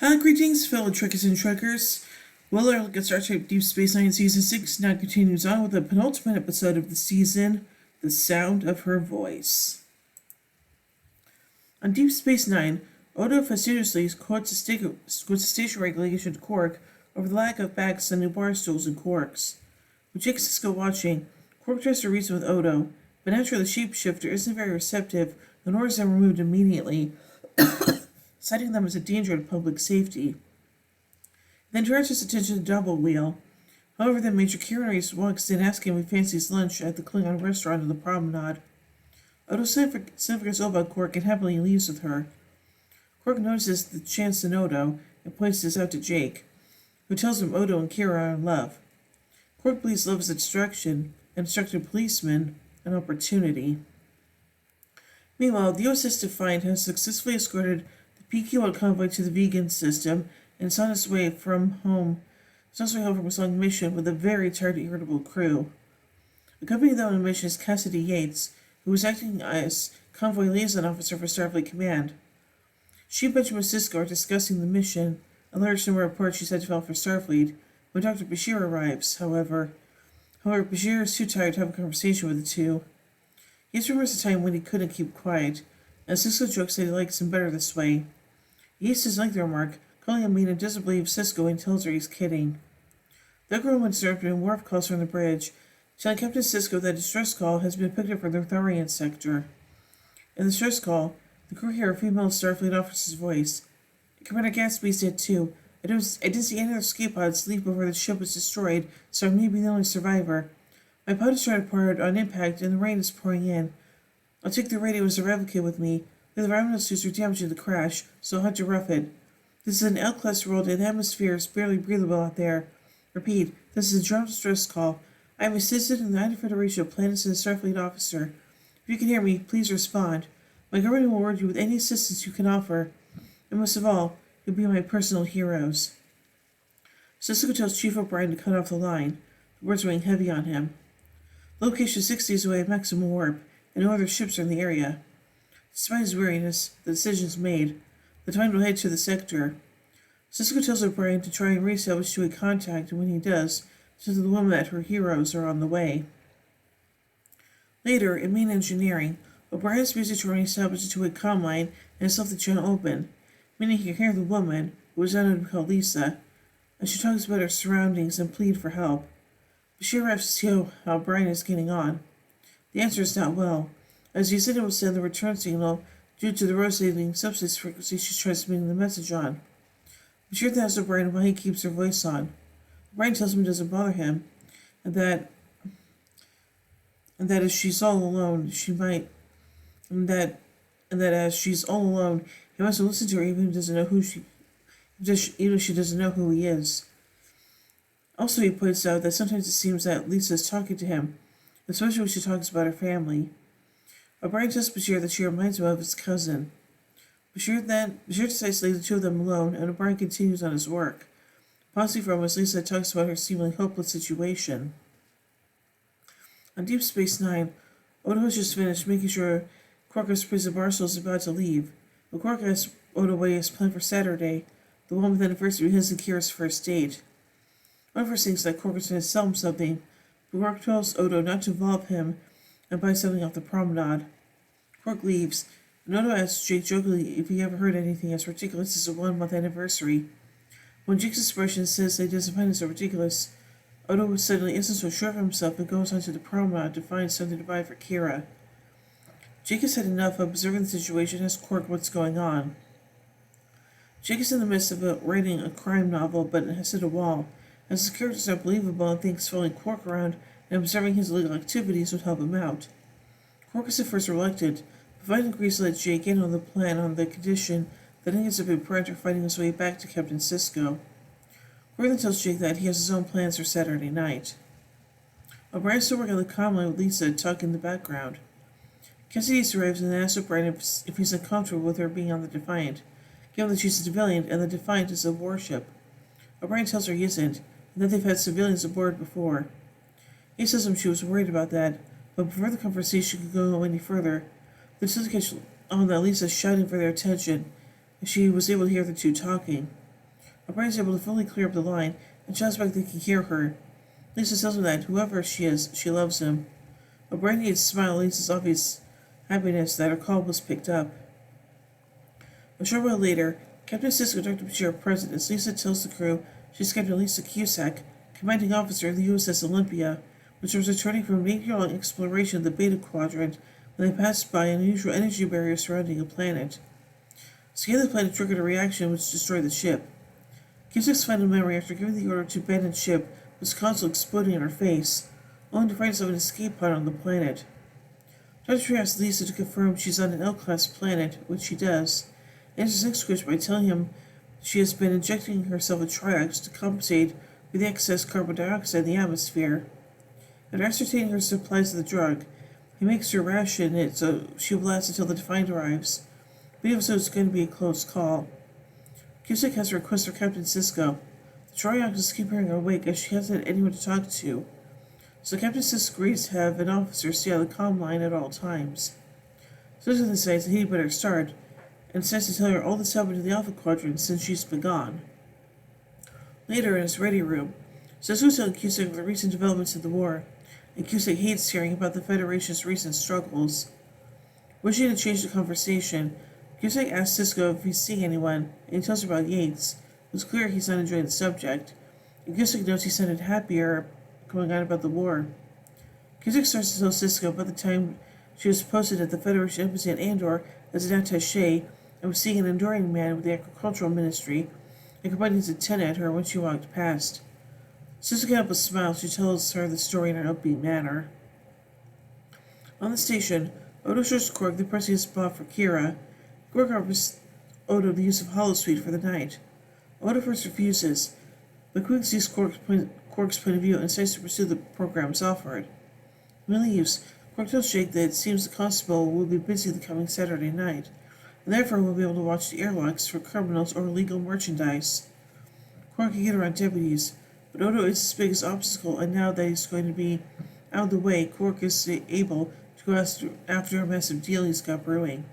Greetings, fellow trekkers and trekkers. Well, our look at Star Trek Deep Space Nine Season 6 now continues on with the penultimate episode of the season, The Sound of Her Voice. On Deep Space Nine, Odo fastidiously quotes a station regulation to Quark over the lack of backs on new bar stools and Quarks. With Jake Sisko watching, Quark tries to reason with Odo, but naturally the shapeshifter isn't very receptive and orders them removed immediately, citing them as a danger to public safety. Then turns his attention to the double wheel. However, then Major Kiranes walks in asking if he fancies lunch at the Klingon restaurant on the promenade. Odo forgets all about Quark and happily leaves with her. Quark notices the chance in Odo and points this out to Jake, who tells him Odo and Kira are in love. Quark believes love is a distraction and instructed policeman an opportunity. Meanwhile, the USS Defiant has successfully escorted the PQ-1 convoy to the vegan system and is on its way home from its long mission with a very tired and irritable crew. Accompanying them on the mission is Cassidy Yates, who was acting as convoy liaison officer for Starfleet Command. She and Benjamin Sisko are discussing the mission, a large number of reports she's had to file for Starfleet, when Dr. Bashir arrives. However, Bashir is too tired to have a conversation with the two. Yates remembers a time when he couldn't keep quiet, and Sisko jokes that he likes him better this way. Yates doesn't like the remark, calling him mean and doesn't believe Sisko and tells her he's kidding. The girl went served and Worf calls her on the bridge, telling Captain Sisko that a distress call has been picked up from the Thorian sector. In the distress call, the crew hear a female Starfleet officer's voice. Commander Gatsby's dead too. I didn't see any other escape pods leave before the ship was destroyed, so I may be the only survivor. My pod is trying to pour out on impact and the rain is pouring in. I'll take the radio as a replica with me. The environmental suits are damaged in the crash, so I'll have to rough it. This is an L-class world and the atmosphere is barely breathable out there. Repeat, this is a drone distress call. I am a citizen of the United Federation of Planets and a Starfleet officer. If you can hear me, please respond. My government will reward you with any assistance you can offer. And most of all, you'll be my personal heroes. Sisko tells Chief O'Brien to cut off the line. The words weighing heavy on him. Location 60 is away at maximum warp, and no other ships are in the area. Despite his weariness, the decision is made. The time will head to the sector. Sisko tells O'Brien to try and reestablish two-way contact, and when he does, tells the woman that her heroes are on the way. Later, in main engineering, O'Brien's busy trying to establish a two-way comm line and has left the channel open, meaning he can hear the woman, who is known to be called Lisa, as she talks about her surroundings and plead for help. Bashir arrives to see how O'Brien is getting on. The answer is not well, as the assistant will send the return signal due to the rotating subspace frequency she's transmitting the message on. Bashir then asks O'Brien why he keeps her voice on. O'Brien tells him it doesn't bother him, and that as she's all alone, as she's all alone, he wants to listen to her even if she doesn't know who he is. Also, he points out that sometimes it seems that Lisa is talking to him, especially when she talks about her family. O'Brien tells Bashir that she reminds him of his cousin. Bashir decides to leave the two of them alone, and O'Brien continues on his work, pausing for a moment as Lisa talks about her seemingly hopeless situation. On Deep Space Nine, Odo has just finished making sure Quark's prison Barstow is about to leave, but Quark asks Odo what he has planned for Saturday, the one with the anniversary of his and Kira's first date. One of her thinks that Quark is going to sell him something, but Quark tells Odo not to involve him and buy something off the promenade. Quark leaves, and Odo asks Jake jokingly if he ever heard anything as ridiculous as a 1-month anniversary. When Jake's expression says that he doesn't find it so ridiculous, Odo suddenly isn't so sure of himself and goes onto the promenade to find something to buy for Kira. Jake has had enough of observing the situation and asks Quark what's going on. Jake is in the midst of writing a crime novel but has hit a wall, as his characters are believable and thinks following Quark around and observing his illegal activities would help him out. Quark is at first reluctant, but finally agrees to let Jake in on the plan on the condition that he ends up in Prantor fighting his way back to Captain Sisko. Quark then tells Jake that he has his own plans for Saturday night. O'Brien is still working on the comm line with Lisa talking in the background. Cassidy arrives and asks O'Brien if he's uncomfortable with her being on the Defiant, given that she's a civilian and the Defiant is a warship. O'Brien tells her he isn't, and that they've had civilians aboard before. He tells him she was worried about that, but before the conversation could go any further, the two catch on that Lisa's shouting for their attention, and she was able to hear the two talking. O'Brien is able to fully clear up the line, and shouts back they can hear her. Lisa tells him that, whoever she is, she loves him. O'Brien needs to smile Lisa's obvious happiness that her call was picked up. A short while later, Captain Sisko and Dr. Bashir are present as Lisa tells the crew she's Captain Lisa Cusack, commanding officer of the USS Olympia, which was returning from an 8-year-long exploration of the Beta Quadrant when they passed by an unusual energy barrier surrounding a planet. Scaling the planet triggered a reaction which destroyed the ship. Cusack's final memory after giving the order to abandon ship was console exploding in her face, only to find herself in an escape pod on the planet. Dr. Tree asks Lisa to confirm she's on an L-class planet, which she does, and answers next question by telling him she has been injecting herself with Triox to compensate for the excess carbon dioxide in the atmosphere. After ascertaining her supplies of the drug, he makes her ration it so she will last until the Defiant arrives, but even so it's going to be a close call. Cusack has a request for Captain Sisko. The Triox is keeping her awake as she hasn't had anyone to talk to, so Captain Sisko agrees to have an officer stay on the comm line at all times. Sisko decides that he'd better start, and decides to tell her all that's happened in the Alpha Quadrant since she's been gone. Later, in his ready room, Sisko tells Cusack of the recent developments in the war, and Cusack hates hearing about the Federation's recent struggles. Wishing to change the conversation, Cusack asks Sisko if he's seeing anyone, and he tells her about Yates. It's clear he's not enjoying the subject, and Cusack notes he sounded happier going on about the war. Cusack starts to tell Sisko about the time she was posted at the Federation Embassy at Andor as an attaché and was seeing an enduring man with the Agricultural Ministry, and combined his antenna at her when she walked past. Sisko can't help but smile. She tells her the story in an upbeat manner. On the station, Odo shows Quark the pressing spot for Kira. Quark offers Odo the use of holosuite for the night. Odo first refuses, but quickly sees Quark's point of view and decides to pursue the programs offered. When he leaves, Quark tells Jake that it seems the constable will be busy the coming Saturday night, and therefore will be able to watch the airlocks for criminals or illegal merchandise. Quark can get around deputies, but Odo is his biggest obstacle, and now that he's going to be out of the way, Quark is able to go after a massive deal he's got brewing.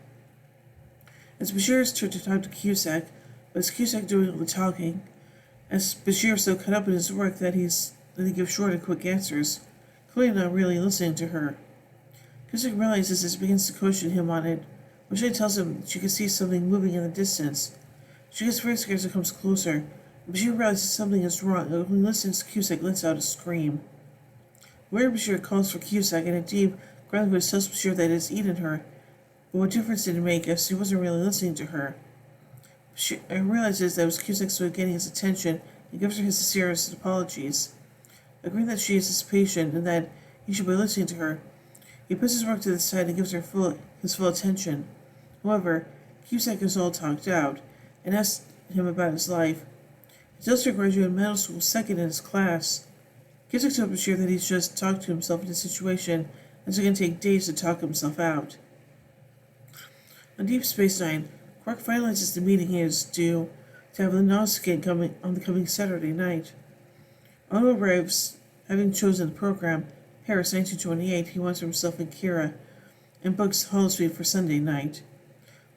It's Bashir's turn to talk to Cusack, but it's Cusack doing all the talking, as Bashir is so caught up in his work that he gives short and quick answers, clearly not really listening to her. Cusack realizes this begins to question him on it. Bashir tells him she can see something moving in the distance. She gets very scared as it comes closer, and Bashir realizes something is wrong, and when he listens, Cusack lets out a scream. Where Bashir calls for Cusack, and a deep, growling voice tells Bashir that it has eaten her, but what difference did it make as he wasn't really listening to her? Bashir realizes that it was Cusack's way of getting his attention and gives her his sincerest apologies. Agreeing that she is his patient and that he should be listening to her, he puts his work to the side and gives her his full attention. However, Cusack is all talked out and asks him about his life. He tells her graduated middle school second in his class. Cusack tells Bashir that he's just talked to himself in a situation and so it can take days to talk himself out. On Deep Space Nine, Quark finalizes the meeting he is due to have with Nausicaa coming Saturday night. Odo arrives, having chosen the program, Paris 1928, he wants for himself and Kira, and books holosuite for Sunday night.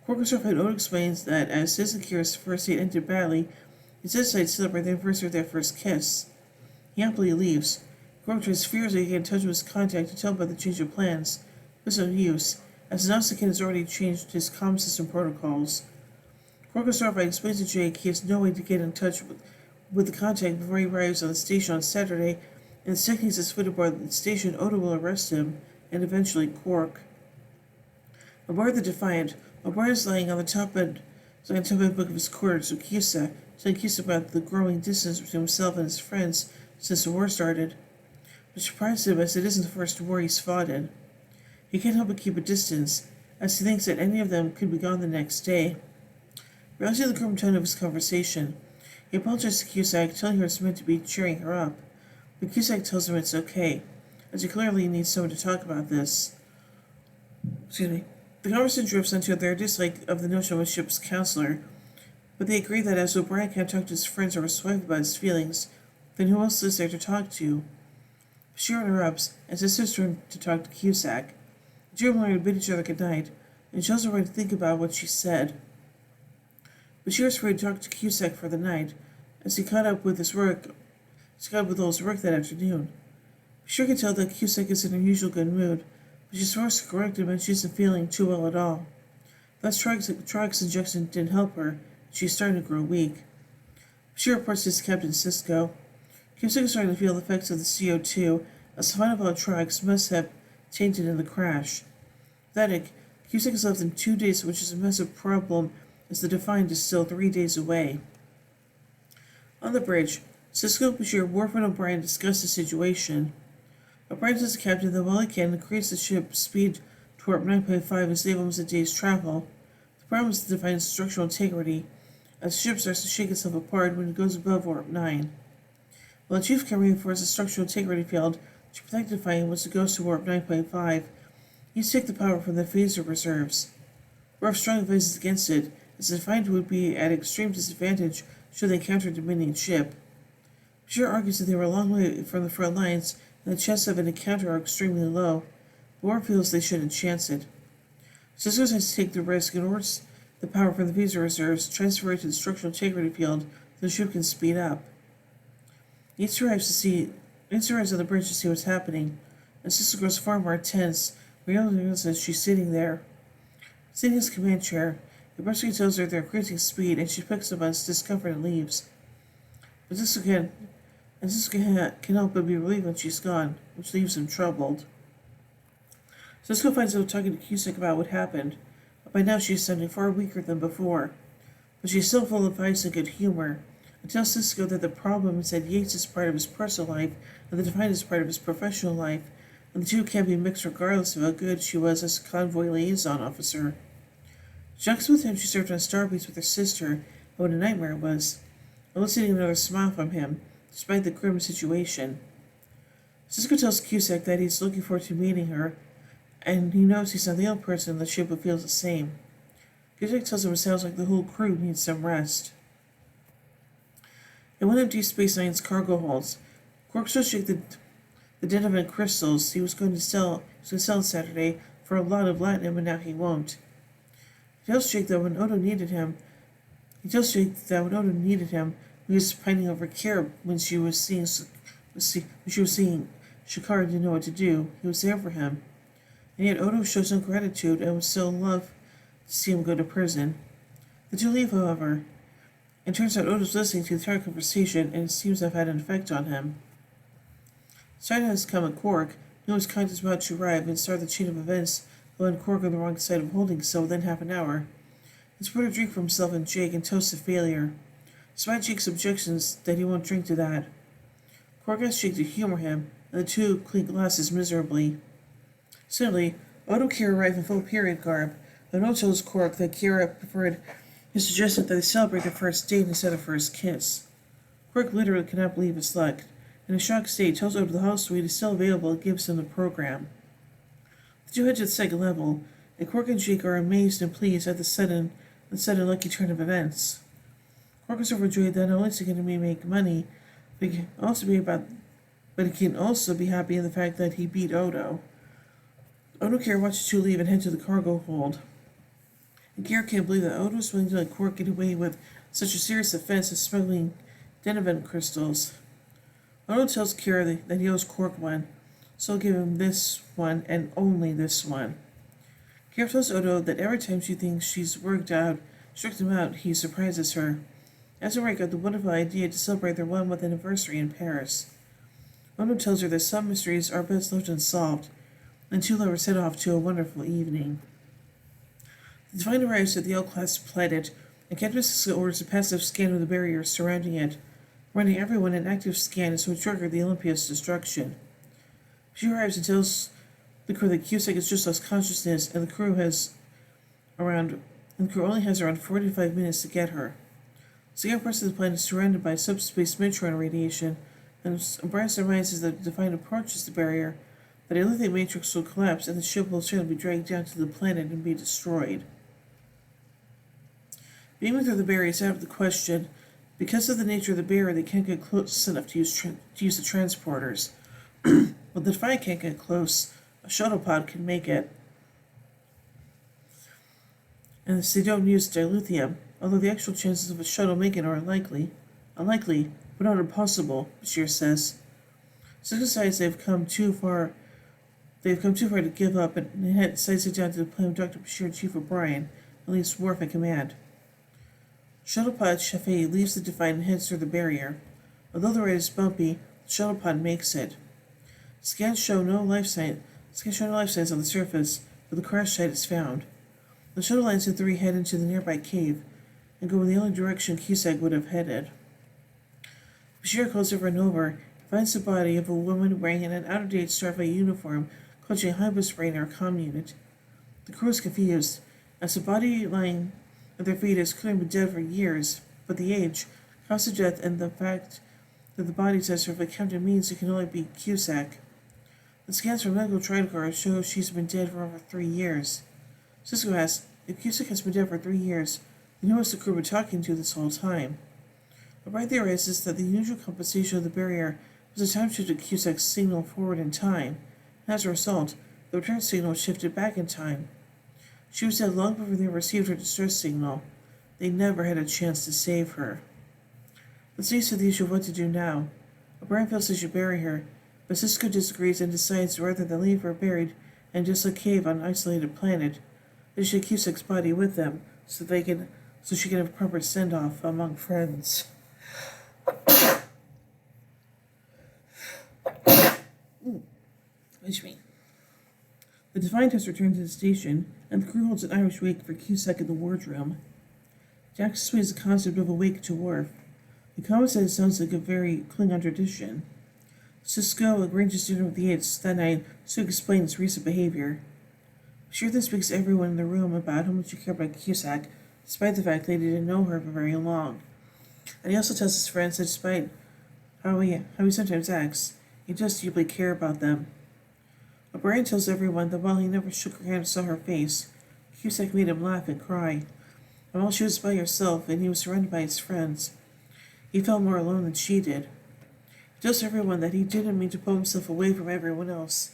Quark is horrified. Odo explains that as his and Kira's first date ended badly, he decided to celebrate the anniversary of their first kiss. He happily leaves. Quark tries furiously to get in touch with his contact to tell him about the change of plans, but no use, as Nausicaa has already changed his comm system protocols. Quark is horrified and explains to Jake he has no way to get in touch with the contact before he arrives on the station on Saturday, and the second he's foot aboard the station, Odo will arrest him, and eventually Quark. Aboard the Defiant, O'Brien is lying on the top end book of his quarters with Cusack, telling Cusack about the growing distance between himself and his friends since the war started, which surprised him as it isn't the first war he's fought in. He can't help but keep a distance, as he thinks that any of them could be gone the next day. Realizing the grim tone of his conversation, he apologizes to Cusack, telling her it's meant to be cheering her up, but Cusack tells him it's okay, as he clearly needs someone to talk about this. The conversation drifts onto their dislike of the notion of a ship's counselor, but they agree that as O'Brien can't talk to his friends or his wife about his feelings, then who else is there to talk to? Bashir interrupts as his sister turns to talk to Cusack. The two of them bid each other good night, and she tells O'Brien to think about what she said. Bashir is free to talk to Cusack for the night, as he caught up with all his work that afternoon. Sure could tell that Cusack is in her usual good mood, but she's forced to correct him and she isn't feeling too well at all. Thus, Trox injection didn't help her, and she's starting to grow weak. She reports this to Captain Sisko. Cusack is starting to feel the effects of the CO2, as the final blood Trox must have tainted in the crash. Pathetic, Cusack is left in 2 days, which is a massive problem, as the Defiant is still 3 days away. On the bridge, Sisko, Bashir, Worf, and O'Brien discuss the situation. O'Brien tells the captain that while he can increase the ship's speed to warp 9.5 and save almost a day's travel, the problem is the Defiant's structural integrity, as the ship starts to shake itself apart when it goes above warp 9. While the chief can reinforce the structural integrity field to protect the Defiant once it goes to warp 9.5, he needs to take the power from the phaser reserves. Worf strongly advises against it, as the Defiant would be at extreme disadvantage should they encounter a Dominion ship. Bashir argues that they were a long way from the front lines and the chances of an encounter are extremely low, but Worf feels they shouldn't chance it. Sisko has to take the risk and orders the power from the phaser reserves transferred to the structural integrity field so the ship can speed up. Yates arrives on the bridge to see what's happening, and Sisko grows far more tense when he realizes she's sitting there. Sitting in his command chair, the Brusky tells her they're increasing speed, and she picks up on his discomfort and leaves. But Sisko can help but be relieved when she's gone, which leaves him troubled. Sisko finds out talking to Cusack about what happened, but by now she is sounding far weaker than before. But she's still full of advice and good humor, and tells Sisko that the problem is that Yates is part of his personal life, and the Defiant is part of his professional life, and the two can't be mixed regardless of how good she was as a convoy liaison officer. Jacques with him she served on Starbase with her sister, and what a nightmare it was, eliciting another smile from him, despite the grim situation. Sisko tells Cusack that he's looking forward to meeting her, and he knows he's not the only person on the ship who feels the same. Cusack tells him it sounds like the whole crew needs some rest. In one of Deep Space Nine's cargo holds, Quark shows Jake the Denovan crystals he was going to sell Saturday for a lot of latinum, and now he won't. He tells Jake that when Odo needed him, he was pining over Kira when she was seeing Shakar didn't know what to do. He was there for him. And yet Odo shows no gratitude and would still love to see him go to prison. The two leave, however, and turns out Odo's listening to the entire conversation, and it seems to have had an effect on him. Stein has come at Quark, knew his kind is about to arrive, and start the chain of events that led Quark on the wrong side of holding cell within half an hour. He's poured a drink for himself and Jake and toasts to failure, despite Jake's objections that he won't drink to that. Quark asks Jake to humor him, and the two clink glasses miserably. Suddenly, Odo and Kira arrive in full period garb, and Odo tells Quark that Kira preferred his suggestion that they celebrate their first date instead of first kiss. Quark literally cannot believe his luck, and in a shocked state tells Odo the house suite is still available and gives him the program. The two head to the second level, and Quark and Jake are amazed and pleased at the sudden lucky turn of events. Quark is overjoyed that not only is he going to make money, but he can also be happy in the fact that he beat Odo. Odo and Kira watch the two leave and head to the cargo hold. And Kira can't believe that Odo was willing to let Quark get away with such a serious offense as smuggling Denovan crystals. Odo tells Kira that he owes Quark one, so he'll give him this one and only this one. Kira tells Odo that every time she thinks she's worked him out, he surprises her. Azure got the wonderful idea to celebrate their 1 month anniversary in Paris. Odo tells her that some mysteries are best left unsolved, and two lovers head off to a wonderful evening. The Defiant arrives at the L-class planet, and Captain Sisko orders a passive scan of the barriers surrounding it, running everyone an active scan as to trigger the Olympia's destruction. She arrives and tells the crew that Cusack has just lost consciousness, and the crew only has around 45 minutes to get her. The second part of the planet is surrounded by subspace midterm radiation, and O'Brien surmises that the Defiant approaches the barrier, that a lithium matrix will collapse and the ship will certainly be dragged down to the planet and be destroyed. Beaming through the barrier is out of the question. Because of the nature of the barrier, they can't get close enough to use the transporters. Well, the Defiant can't get close. A shuttle pod can make it. And they don't use dilithium, although the actual chances of a shuttle making are unlikely. Unlikely, but not impossible, Bashir says. Cisco decides they've come too far to give up, and head decides to down to the plane with Dr. Bashir and Chief O'Brien, and leaves Worf in command. Shuttlepod Chaffee leaves the Divine and heads through the barrier. Although the ride is bumpy, the shuttlepod makes it. Scans show no life signs on the surface, but the crash site is found. The shuttle lines and three head into the nearby cave and go in the only direction Cusack would have headed. Bashir calls over and over and finds the body of a woman wearing an out-of-date Starfleet uniform clutching a high spray in her comm unit. The crew is confused, as the body lying at their feet is clearly been dead for years, but the age, cause of death, and the fact that the body test of Captain means it can only be Cusack. The scans from medical tricorder show she's been dead for over 3 years. Cisco asks, if Cusack has been dead for 3 years, then who has the crew been talking to this whole time? O'Brien theorizes that the unusual compensation of the barrier was a time shift of Cusack's signal forward in time, and as a result, the return signal shifted back in time. She was dead long before they received her distress signal. They never had a chance to save her. This leads to the issue of what to do now. O'Brien feels they should bury her, but Cisco disagrees and decides rather than leave her buried in just a cave on an isolated planet, they should keep Cusack's body with them so she can have a proper send-off among friends. Which means the Divine has returned to the station, and the crew holds an Irish wake for Cusack in the wardroom. Jack explains the concept of a wake to Worf. The comment said it sounds like a very Klingon tradition. Cisco arranges dinner with the Yates that night so he can explain his recent behavior. Sure, this speaks to everyone in the room about how much he cared about Cusack, despite the fact that he didn't know her for very long. And he also tells his friends that despite how he sometimes acts, he does deeply care about them. O'Brien tells everyone that while he never shook her hand or saw her face, Cusack made him laugh and cry. And while she was by herself and he was surrounded by his friends, he felt more alone than she did. He tells everyone that he didn't mean to pull himself away from everyone else,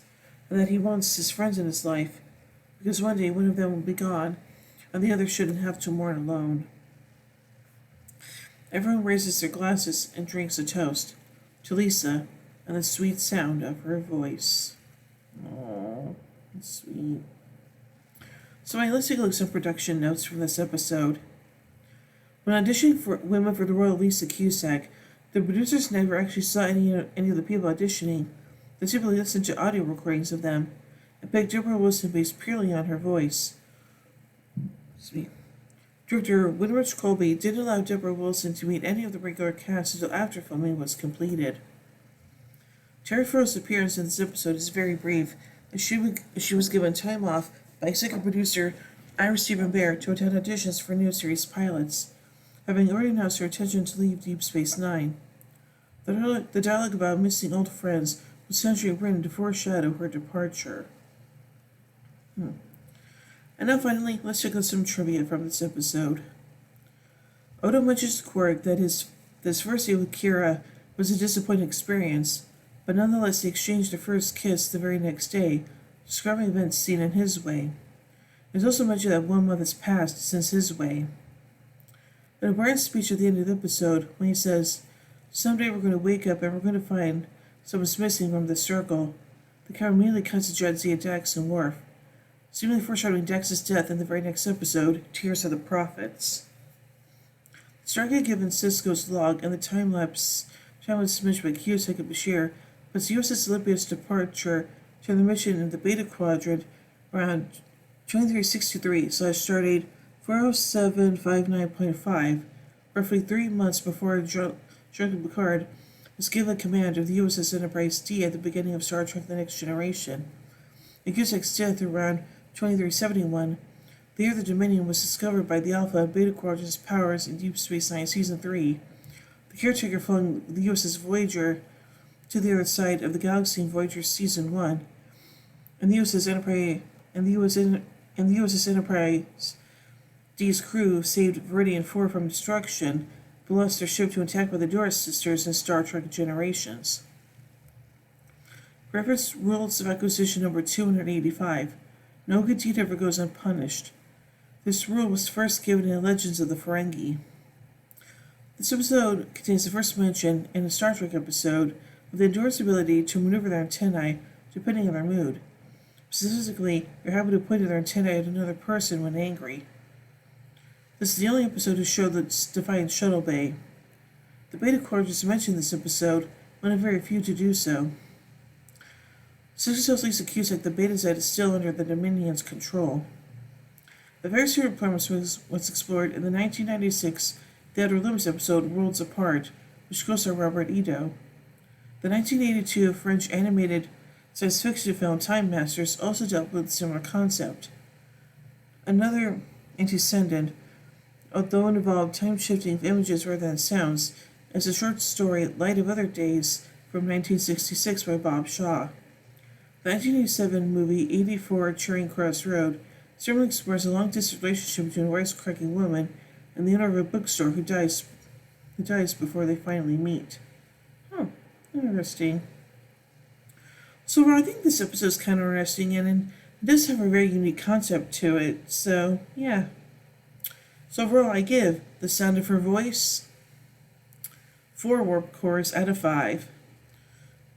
and that he wants his friends in his life, because one day one of them will be gone, and the other shouldn't have to mourn alone. Everyone raises their glasses and drinks a toast to Lisa and the sweet sound of her voice. Aww, that's sweet. So let's take a look at some production notes from this episode. When auditioning for Women for the Royal Lisa Cusack, the producers never actually saw any of the people auditioning. They simply listened to audio recordings of them and picked Deborah Wilson based purely on her voice. Director Winrich Colby didn't allow Deborah Wilson to meet any of the regular cast until after filming was completed. Terry Farrell's appearance in this episode is very brief, as she was given time off by executive producer Ira Steven Behr to attend auditions for new series pilots, having already announced her intention to leave Deep Space Nine. The dialogue about missing old friends was essentially written to foreshadow her departure. And now finally, let's check out some trivia from this episode. Odo mentions to Quark that this first date with Kira was a disappointing experience, but nonetheless they exchanged their first kiss the very next day, describing events seen in his way. There's also mentioned that 1 month has passed since his way. In O'Brien's speech at the end of the episode, when he says, "Someday we're going to wake up and we're going to find someone's missing from the circle," the camera immediately cuts to Jadzia, Dax, and Worf, seemingly foreshadowing Dax's death in the very next episode, Tears of the Prophets. Stargate given Cisco's log and the time-lapse submitted by Cusack and Bashir puts USS Olympia's departure to the mission in the Beta Quadrant around 2363/stardate 40759.5, roughly 3 months before Jean-Luc Picard was given command of the USS Enterprise D at the beginning of Star Trek The Next Generation. In Cusack's death around 2371, the year the Dominion was discovered by the Alpha and Beta Quadrant's powers in Deep Space Nine Season 3. The caretaker flung the USS Voyager to the other side of the galaxy in Voyager Season 1, and the USS Enterprise D's crew saved Veridian 4 from destruction, but lost their ship to attack by the Doris sisters in Star Trek Generations. Reference Rules of Acquisition number 285. No good deed ever goes unpunished. This rule was first given in Legends of the Ferengi. This episode contains the first mention in a Star Trek episode of the Endure's ability to maneuver their antennae depending on their mood. Specifically, they're happy to point their antennae at another person when angry. This is the only episode to show the Defiant Shuttle Bay. The Beta Corps is mentioned in this episode, one of very few to do so. Sister tells Lisa Cusack the Betazed is still under the Dominion's control. The Varys deployment was explored in the 1996 The Outer Limits episode Worlds Apart, which co-starred Robert Ito. The 1982 French animated science fiction film Time Masters also dealt with a similar concept. Another antecedent, although it involved time-shifting of images rather than sounds, is the short story Light of Other Days from 1966 by Bob Shaw. The 1987 movie 84 Charing Cross Road certainly explores a long-distance relationship between a wisecracking woman and the owner of a bookstore who dies before they finally meet. Interesting. So I think this episode is kind of interesting, and it does have a very unique concept to it, so yeah. So overall I give The Sound of Her Voice 4 warp cores out of 5.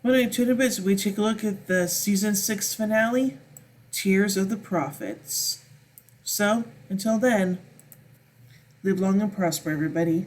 When I tune in bits, we take a look at the season 6 finale, Tears of the Prophets. So, until then, live long and prosper, everybody.